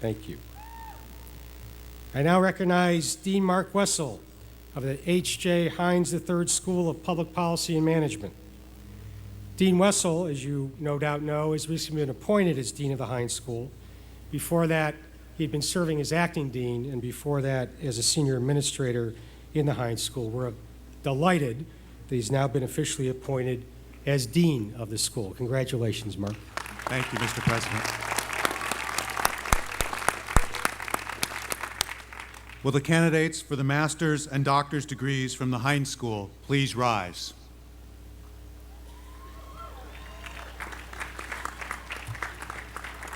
Thank you. I now recognize Dean Mark Wessel of the H.J. Hines III School of Public Policy and Management. Dean Wessel, as you no doubt know, has recently been appointed as Dean of the Hines School. Before that, he'd been serving as acting dean, and before that, as a senior administrator in the Hines School. We're delighted that he's now been officially appointed as dean of the school. Congratulations, Mark. Thank you, Mr. President. Will the candidates for the master's and doctor's degrees from the Hines School please rise?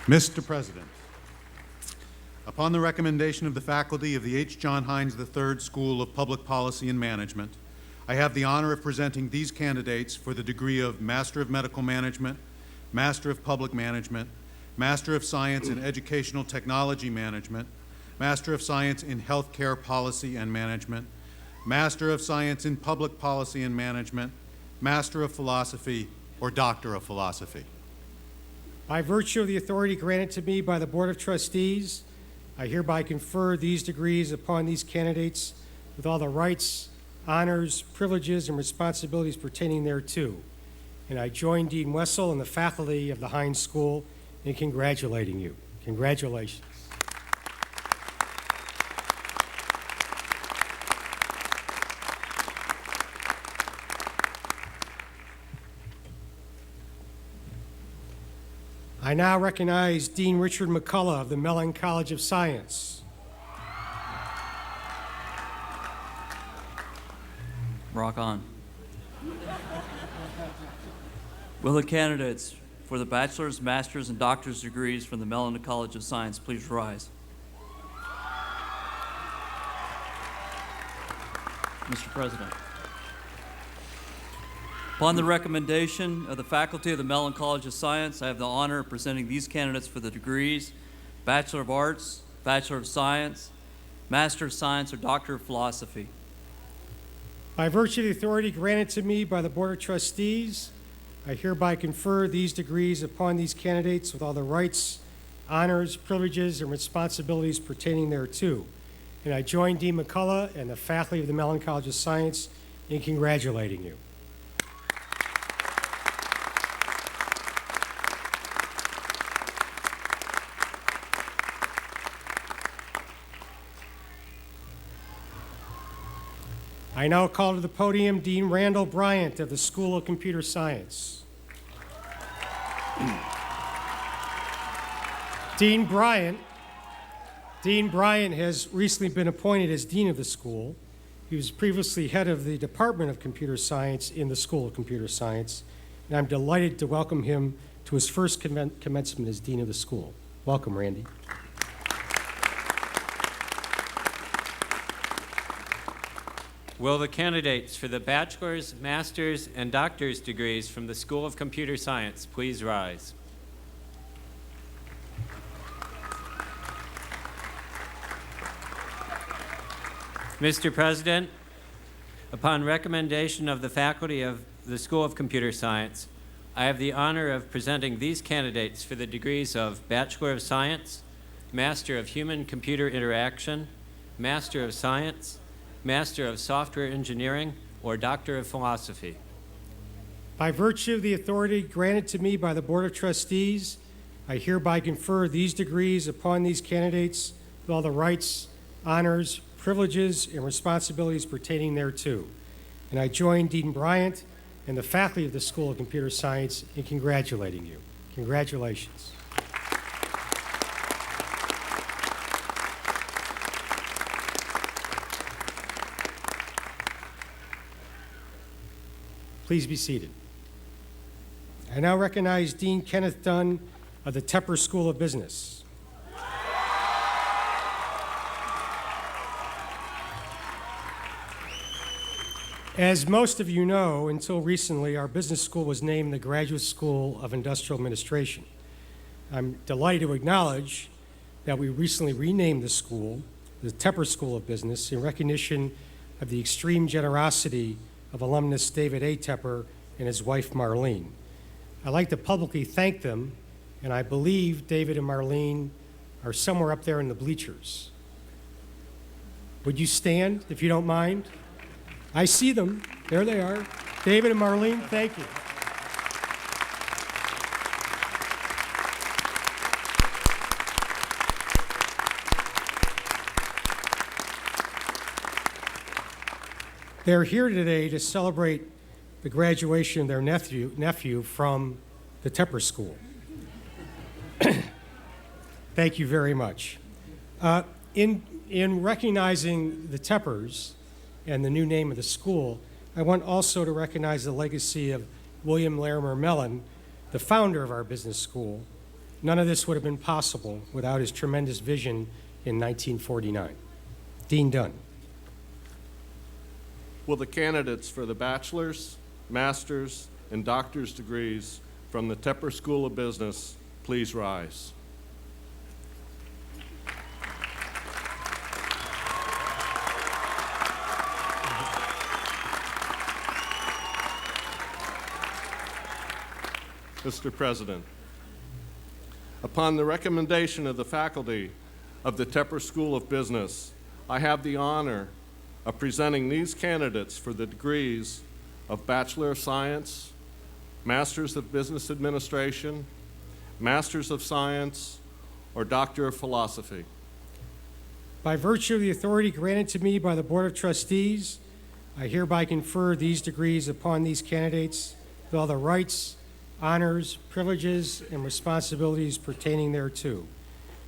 Mr. President, upon the recommendation of the faculty of the H. John Hines III School of Public Policy and Management, I have the honor of presenting these candidates for the degree of Master of Medical Management, Master of Public Management, Master of Science in Educational Technology Management, Master of Science in Healthcare Policy and Management, Master of Science in Public Policy and Management, Master of Philosophy, or Doctor of Philosophy. By virtue of the authority granted to me by the Board of Trustees, I hereby confer these degrees upon these candidates with all the rights, honors, privileges, and responsibilities pertaining thereto. And I join Dean Wessel and the faculty of the Hines School in congratulating you. Congratulations. I now recognize Dean Richard McCullough of the Mellon College of Science. Rock on. Will the candidates for the bachelor's, master's, and doctor's degrees from the Mellon College of Science please rise? Mr. President, upon the recommendation of the faculty of the Mellon College of Science, I have the honor of presenting these candidates for the degrees Bachelor of Arts, Bachelor of Science, Master of Science, or Doctor of Philosophy. By virtue of the authority granted to me by the Board of Trustees, I hereby confer these degrees upon these candidates with all the rights, honors, privileges, and responsibilities pertaining thereto. And I join Dean McCullough and the faculty of the Mellon College of Science in congratulating you. I now call to the podium Dean Randall Bryant of the School of Computer Science. Dean Bryant has recently been appointed as Dean of the school. He was previously head of the Department of Computer Science in the School of Computer Science, and I'm delighted to welcome him to his first commencement as Dean of the school. Welcome, Randy. Will the candidates for the bachelor's, master's, and doctor's degrees from the School of Computer Science please rise? Mr. President, upon recommendation of the faculty of the School of Computer Science, I have the honor of presenting these candidates for the degrees of Bachelor of Science, Master of Human-Computer Interaction, Master of Science, Master of Software Engineering, or Doctor of Philosophy. By virtue of the authority granted to me by the Board of Trustees, I hereby confer these degrees upon these candidates with all the rights, honors, privileges, and responsibilities pertaining thereto. And I join Dean Bryant and the faculty of the School of Computer Science in congratulating you. Congratulations. Please be seated. I now recognize Dean Kenneth Dunn of the Tepper School of Business. As most of you know, until recently, our business school was named the Graduate School of Industrial Administration. I'm delighted to acknowledge that we recently renamed the school the Tepper School of Business in recognition of the extreme generosity of alumnus David A. Tepper and his wife Marlene. I'd like to publicly thank them, and I believe David and Marlene are somewhere up there in the bleachers. Would you stand, if you don't mind? I see them. There they are. David and Marlene, thank you. They're here today to celebrate the graduation of their nephew from the Tepper School. Thank you very much. In recognizing the Teppers and the new name of the school, I want also to recognize the legacy of William Larimer Mellon, the founder of our business school. None of this would have been possible without his tremendous vision in 1949. Dean Dunn. Will the candidates for the bachelor's, master's, and doctor's degrees from the Tepper School of Business please rise? Mr. President, upon the recommendation of the faculty of the Tepper School of Business, I have the honor of presenting these candidates for the degrees of Bachelor of Science, Masters of Business Administration, Masters of Science, or Doctor of Philosophy. By virtue of the authority granted to me by the Board of Trustees, I hereby confer these degrees upon these candidates with all the rights, honors, privileges, and responsibilities pertaining thereto.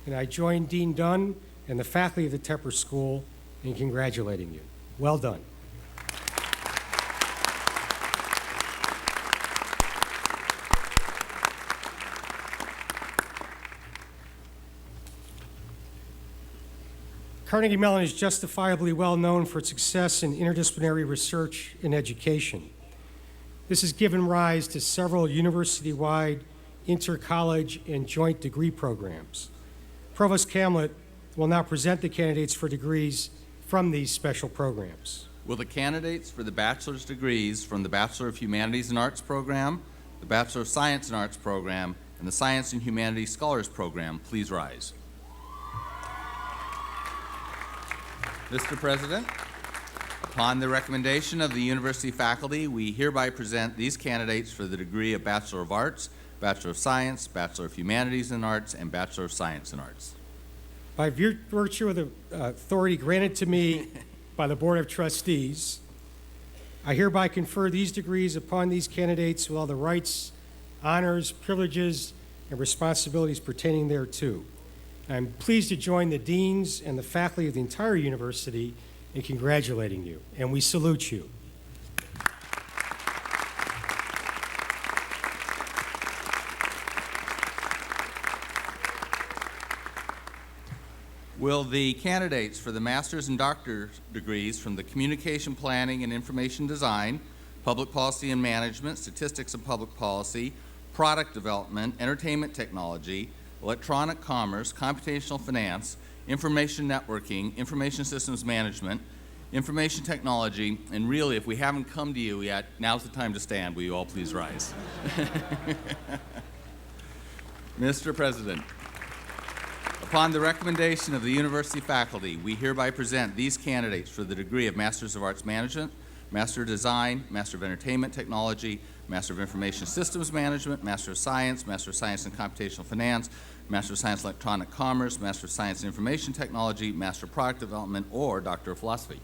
And I join Dean Dunn and the faculty of the Tepper School in congratulating you. Well done. Carnegie Mellon is justifiably well known for its success in interdisciplinary research and education. This has given rise to several university-wide, inter-college, and joint degree programs. Provost Camlett will now present the candidates for degrees from these special programs. Will the candidates for the bachelor's degrees from the Bachelor of Humanities and Arts program, the Bachelor of Science and Arts program, and the Science and Humanities Scholars program please rise? Mr. President, upon the recommendation of the university faculty, we hereby present these candidates for the degree of Bachelor of Arts, Bachelor of Science, Bachelor of Humanities and Arts, and Bachelor of Science and Arts. By virtue of the authority granted to me by the Board of Trustees, I hereby confer these degrees upon these candidates with all the rights, honors, privileges, and responsibilities pertaining thereto. I'm pleased to join the deans and the faculty of the entire university in congratulating you, and we salute you. Will the candidates for the master's and doctor's degrees from the Communication Planning and Information Design, Public Policy and Management, Statistics and Public Policy, Product Development, Entertainment Technology, Electronic Commerce, Computational Finance, Information Networking, Information Systems Management, Information Technology, and really, if we haven't come to you yet, now's the time to stand. Will you all please rise? Mr. President, upon the recommendation of the university faculty, we hereby present these candidates for the degree of Masters of Arts Management, Master of Design, Master of Entertainment Technology, Master of Information Systems Management, Master of Science in Computational Finance, Master of Science in Electronic Commerce, Master of Science in Information Technology, Master of Product Development, or Doctor of Philosophy.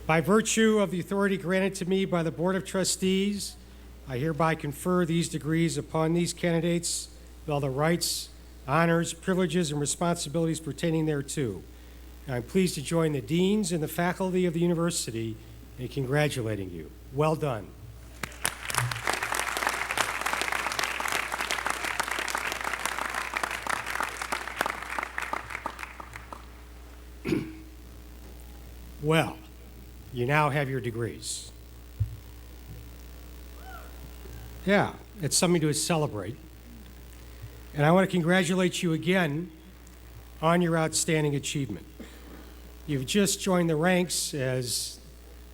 By virtue of the authority granted to me by the Board of Trustees, I hereby confer these degrees upon these candidates with all the rights, honors, privileges, and responsibilities pertaining thereto. And I'm pleased to join the deans and the faculty of the university in congratulating you. Well done. Well, you now have your degrees. Yeah, it's something to celebrate. And I want to congratulate you again on your outstanding achievement. You've just joined the ranks, as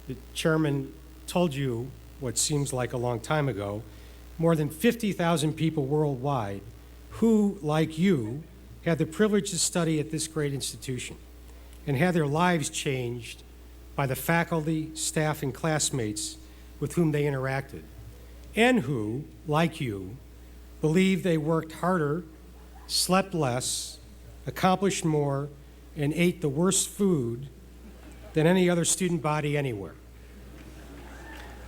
the chairman told you what seems like a long time ago, more than 50,000 people worldwide who, like you, had the privilege to study at this great institution and had their lives changed by the faculty, staff, and classmates with whom they interacted, and who, like you, believe they worked harder, slept less, accomplished more, and ate the worst food than any other student body anywhere.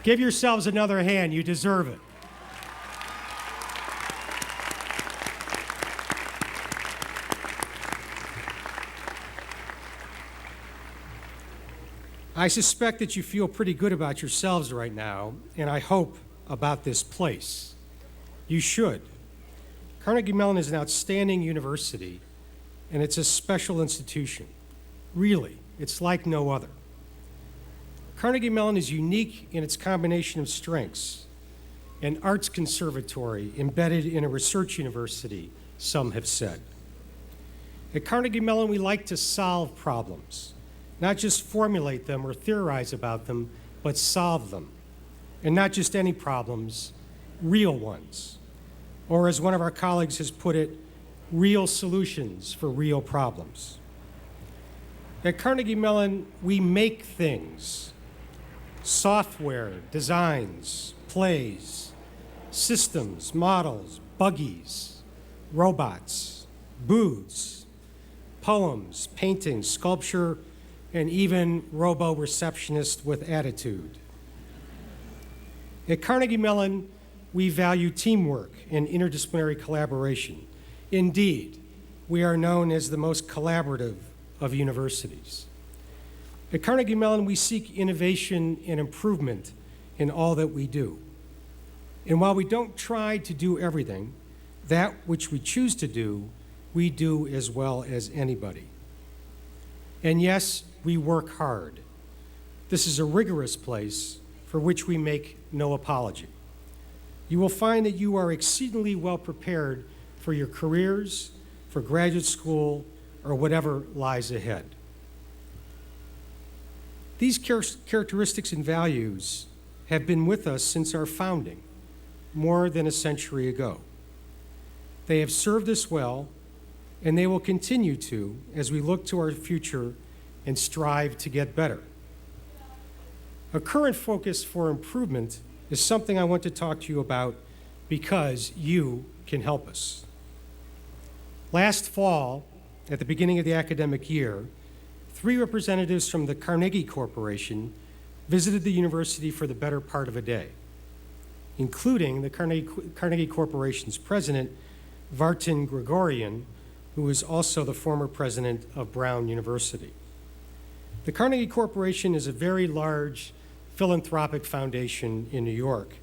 Give yourselves another hand. You deserve it. I suspect that you feel pretty good about yourselves right now, and I hope about this place. You should. Carnegie Mellon is an outstanding university, and it's a special institution. Really, it's like no other. Carnegie Mellon is unique in its combination of strengths: an arts conservatory embedded in a research university, some have said. At Carnegie Mellon, we like to solve problems, not just formulate them or theorize about them, but solve them. And not just any problems, real ones. Or as one of our colleagues has put it, real solutions for real problems. At Carnegie Mellon, we make things: software, designs, plays, systems, models, buggies, robots, booths, poems, paintings, sculpture, and even robo-receptionist with attitude. At Carnegie Mellon, we value teamwork and interdisciplinary collaboration. Indeed, we are known as the most collaborative of universities. At Carnegie Mellon, we seek innovation and improvement in all that we do. And while we don't try to do everything, that which we choose to do, we do as well as anybody. And yes, we work hard. This is a rigorous place for which we make no apology. You will find that you are exceedingly well prepared for your careers, for graduate school, or whatever lies ahead. These characteristics and values have been with us since our founding, more than a century ago. They have served us well, and they will continue to as we look to our future and strive to get better. A current focus for improvement is something I want to talk to you about because you can help us. Last fall, at the beginning of the academic year, 3 representatives from the Carnegie Corporation visited the university for the better part of a day, including the Carnegie Corporation's president, Vartan Gregorian, who is also the former president of Brown University. The Carnegie Corporation is a very large philanthropic foundation in New York,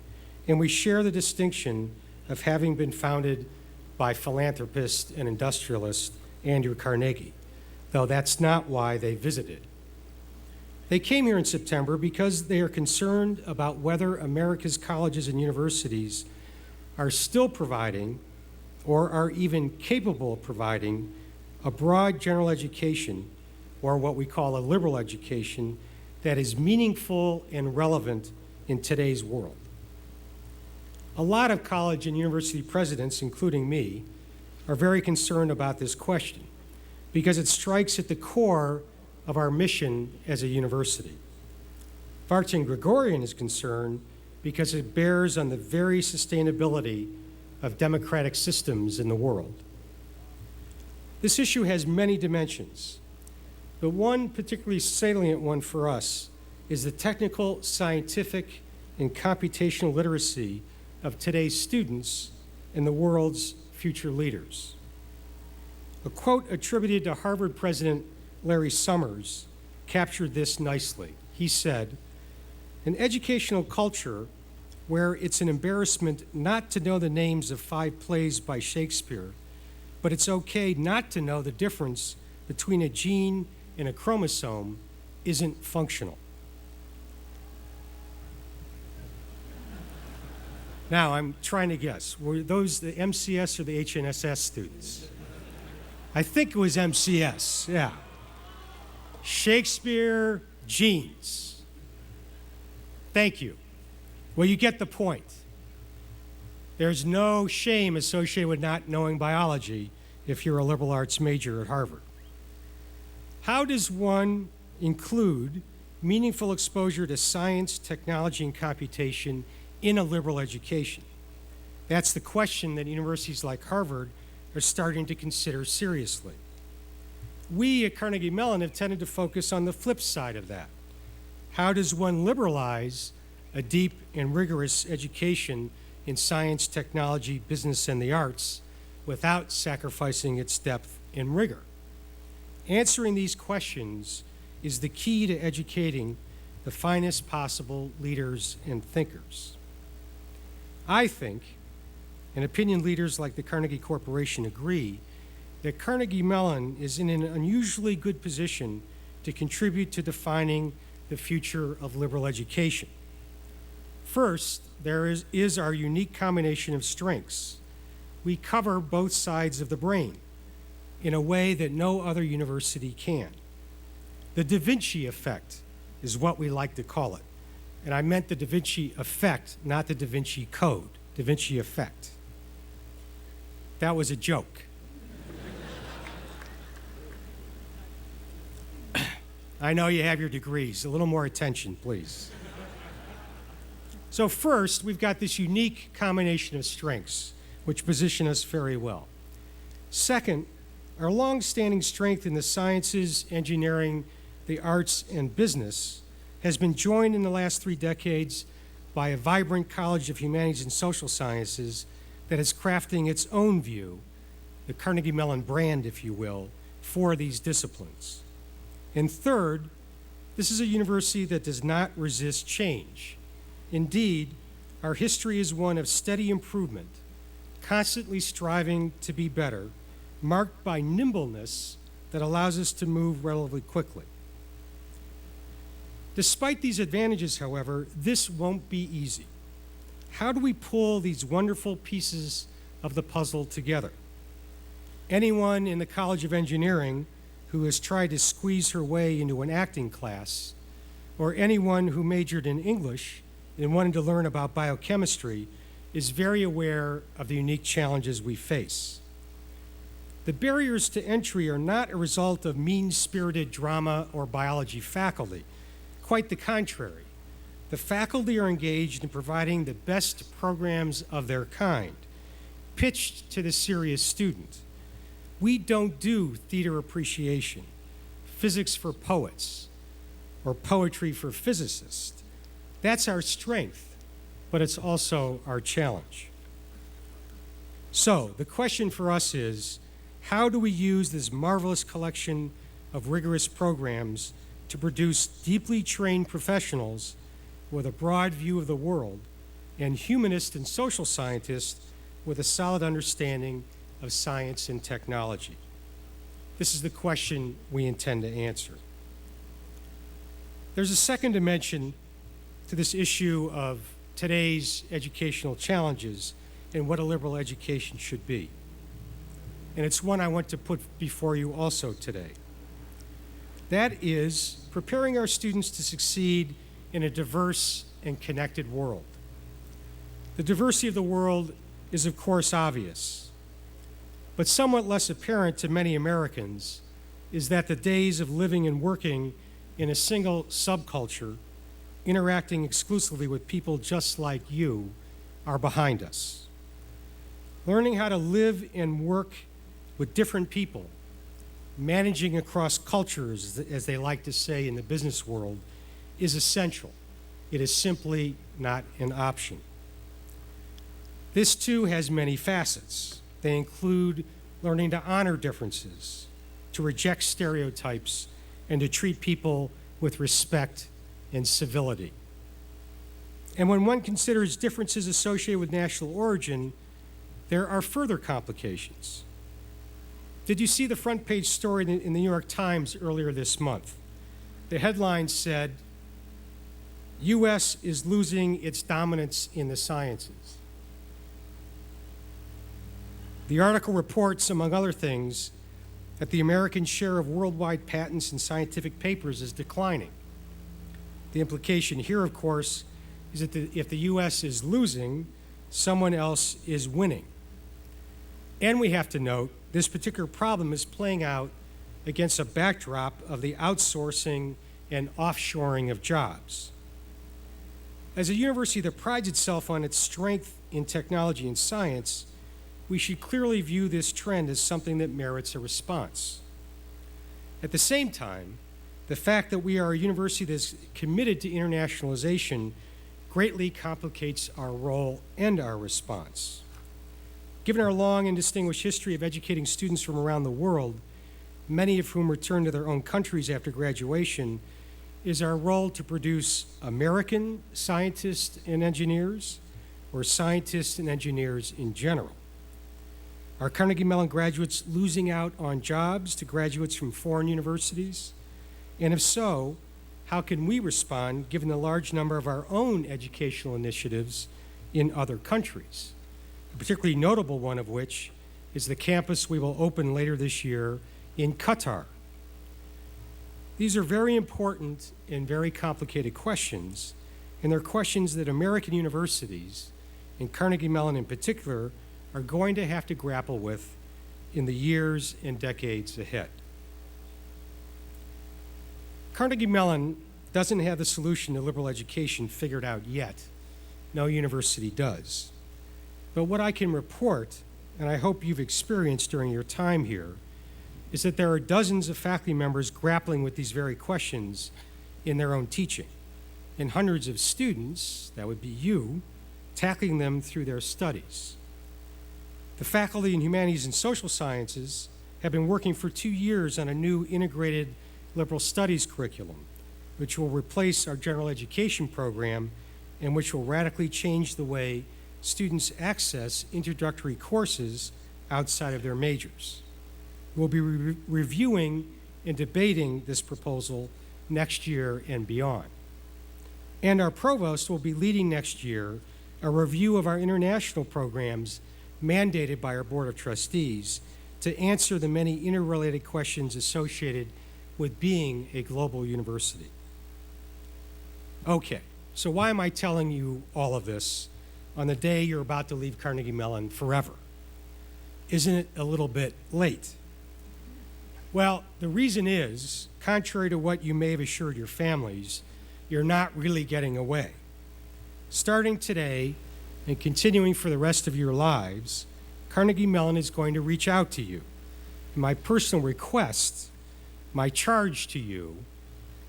and we share the distinction of having been founded by philanthropist and industrialist Andrew Carnegie, though that's not why they visited. They came here in September because they are concerned about whether America's colleges and universities are still providing, or are even capable of providing, a broad general education, or what we call a liberal education, that is meaningful and relevant in today's world. A lot of college and university presidents, including me, are very concerned about this question because it strikes at the core of our mission as a university. Vartan Gregorian is concerned because it bears on the very sustainability of democratic systems in the world. This issue has many dimensions. The one particularly salient one for us is the technical, scientific, and computational literacy of today's students and the world's future leaders. A quote attributed to Harvard President Larry Summers captured this nicely. He said, "An educational culture where it's an embarrassment not to know the names of 5 plays by Shakespeare, but it's okay not to know the difference between a gene and a chromosome isn't functional." Now, I'm trying to guess. Were those the MCS or the HNSS students? I think it was MCS, yeah. Shakespeare, genes. Thank you. Well, you get the point. There's no shame associated with not knowing biology if you're a liberal arts major at Harvard. How does one include meaningful exposure to science, technology, and computation in a liberal education? That's the question that universities like Harvard are starting to consider seriously. We at Carnegie Mellon have tended to focus on the flip side of that. How does one liberalize a deep and rigorous education in science, technology, business, and the arts without sacrificing its depth and rigor? Answering these questions is the key to educating the finest possible leaders and thinkers. I think, and opinion leaders like the Carnegie Corporation agree, that Carnegie Mellon is in an unusually good position to contribute to defining the future of liberal education. First, there is our unique combination of strengths. We cover both sides of the brain in a way that no other university can. The Da Vinci effect is what we like to call it. And I meant the Da Vinci effect, not the Da Vinci Code. Da Vinci effect. That was a joke. I know you have your degrees. A little more attention, please. So first, we've got this unique combination of strengths, which position us very well. Second, our long-standing strength in the sciences, engineering, the arts, and business has been joined in the last 3 decades by a vibrant College of Humanities and Social Sciences that is crafting its own view, the Carnegie Mellon brand, if you will, for these disciplines. And third, this is a university that does not resist change. Indeed, our history is one of steady improvement, constantly striving to be better, marked by nimbleness that allows us to move relatively quickly. Despite these advantages, however, this won't be easy. How do we pull these wonderful pieces of the puzzle together? Anyone in the College of Engineering who has tried to squeeze her way into an acting class, or anyone who majored in English and wanted to learn about biochemistry, is very aware of the unique challenges we face. The barriers to entry are not a result of mean-spirited drama or biology faculty. Quite the contrary. The faculty are engaged in providing the best programs of their kind, pitched to the serious student. We don't do theater appreciation, physics for poets, or poetry for physicists. That's our strength, but it's also our challenge. So the question for us is, how do we use this marvelous collection of rigorous programs to produce deeply trained professionals with a broad view of the world and humanists and social scientists with a solid understanding of science and technology? This is the question we intend to answer. There's a second dimension to this issue of today's educational challenges and what a liberal education should be. And it's one I want to put before you also today. That is preparing our students to succeed in a diverse and connected world. The diversity of the world is, of course, obvious, but somewhat less apparent to many Americans is that the days of living and working in a single subculture, interacting exclusively with people just like you, are behind us. Learning how to live and work with different people, managing across cultures, as they like to say in the business world, is essential. It is simply not an option. This too has many facets. They include learning to honor differences, to reject stereotypes, and to treat people with respect and civility. And when one considers differences associated with national origin, there are further complications. Did you see the front page story in the New York Times earlier this month? The headline said, U.S. is losing its dominance in the sciences. The article reports, among other things, that the American share of worldwide patents and scientific papers is declining. The implication here, of course, is that if the U.S. is losing, someone else is winning. And we have to note this particular problem is playing out against a backdrop of the outsourcing and offshoring of jobs. As a university that prides itself on its strength in technology and science, we should clearly view this trend as something that merits a response. At the same time, the fact that we are a university that's committed to internationalization greatly complicates our role and our response. Given our long and distinguished history of educating students from around the world, many of whom return to their own countries after graduation, is our role to produce American scientists and engineers, or scientists and engineers in general. Are Carnegie Mellon graduates losing out on jobs to graduates from foreign universities? And if so, how can we respond given the large number of our own educational initiatives in other countries? A particularly notable one of which is the campus we will open later this year in Qatar. These are very important and very complicated questions, and they're questions that American universities, and Carnegie Mellon in particular, are going to have to grapple with in the years and decades ahead. Carnegie Mellon doesn't have the solution to liberal education figured out yet. No university does. But what I can report, and I hope you've experienced during your time here, is that there are dozens of faculty members grappling with these very questions in their own teaching, and hundreds of students, that would be you, tackling them through their studies. The faculty in humanities and social sciences have been working for 2 years on a new integrated liberal studies curriculum, which will replace our general education program and which will radically change the way students access introductory courses outside of their majors. We'll be reviewing and debating this proposal next year and beyond. And our provost will be leading next year a review of our international programs mandated by our Board of Trustees to answer the many interrelated questions associated with being a global university. Okay, so why am I telling you all of this on the day you're about to leave Carnegie Mellon forever? Isn't it a little bit late? Well, the reason is, contrary to what you may have assured your families, you're not really getting away. Starting today and continuing for the rest of your lives, Carnegie Mellon is going to reach out to you. And my personal request, my charge to you,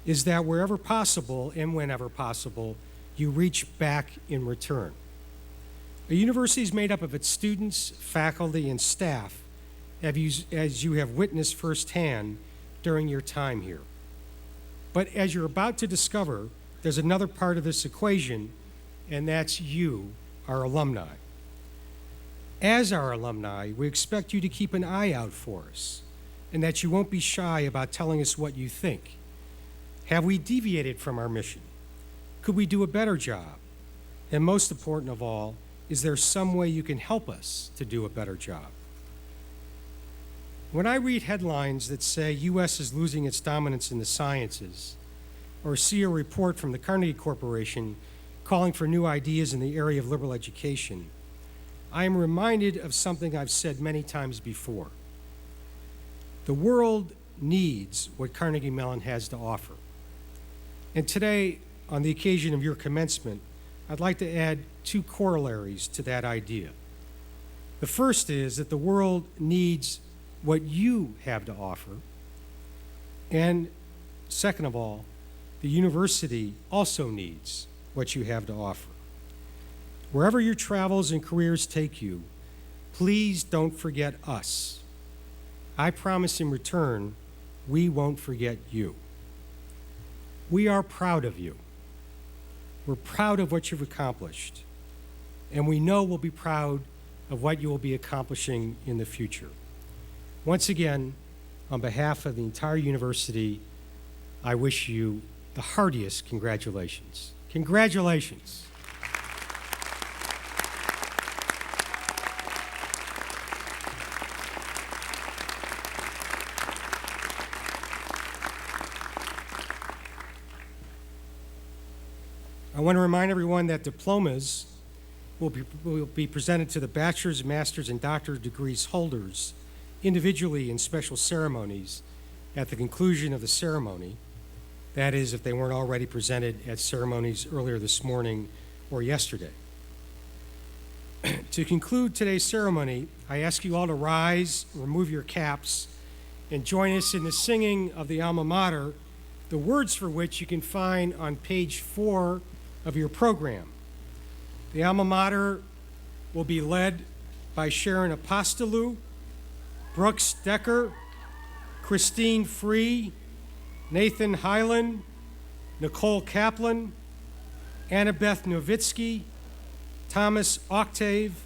is that wherever possible and whenever possible, you reach back in return. A university is made up of its students, faculty, and staff, as you have witnessed firsthand during your time here. But as you're about to discover, there's another part of this equation, and that's you, our alumni. As our alumni, we expect you to keep an eye out for us, and that you won't be shy about telling us what you think. Have we deviated from our mission? Could we do a better job? And most important of all, is there some way you can help us to do a better job? When I read headlines that say U.S. is losing its dominance in the sciences, or see a report from the Carnegie Corporation calling for new ideas in the area of liberal education, I am reminded of something I've said many times before. The world needs what Carnegie Mellon has to offer. And today, on the occasion of your commencement, I'd like to add 2 corollaries to that idea. The first is that the world needs what you have to offer. And second of all, the university also needs what you have to offer. Wherever your travels and careers take you, please don't forget us. I promise in return, we won't forget you. We are proud of you. We're proud of what you've accomplished, and we know we'll be proud of what you will be accomplishing in the future. Once again, on behalf of the entire university, I wish you the heartiest congratulations. Congratulations. I want to remind everyone that diplomas will be presented to the bachelor's, master's, and doctorate degrees holders individually in special ceremonies at the conclusion of the ceremony. That is, if they weren't already presented at ceremonies earlier this morning or yesterday. To conclude today's ceremony, I ask you all to rise, remove your caps, and join us in the singing of the alma mater, the words for which you can find on page 4 of your program. The alma mater will be led by Sharon Apostolou, Brooks Decker, Christine Free, Nathan Hyland, Nicole Kaplan, Annabeth Novitsky, Thomas Octave,